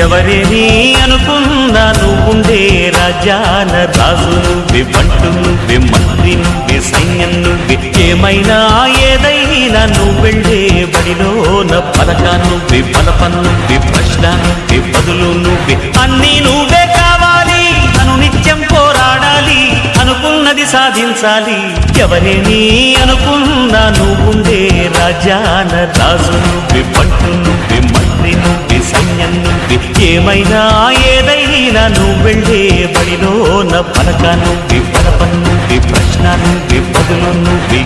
ఎవరేని అనుకున్నా నువ్వుండే రాజాన రాజు నువ్వే, బంటు నువ్వే, మంత్రి నువ్వే, సైన్యం నువ్వే, ఏమైనా ఏదైనా నువ్వెళ్ళే బడిలోన పలక నువ్వే, పలపం నువ్వే, ప్రశ్న నువ్వే, బదులు నువ్వే, అన్నీ నువ్వే కావాలి. నిత్యం పోరాడాలి, అనుకున్నది సాధించాలి. ఎవరేని అనుకున్నా నువ్వుండే రాజాన రాజు నువ్వే, బంటు నువ్వే, మంత్రి నువ్వే, సైన్యం నువ్వే, ఏమైనా ఏదైనా నువ్వెళ్ళే బడిలోన పలక నువ్వే, పలపం నువ్వే, ప్రశ్న నువ్వే, బదులు నువ్వే.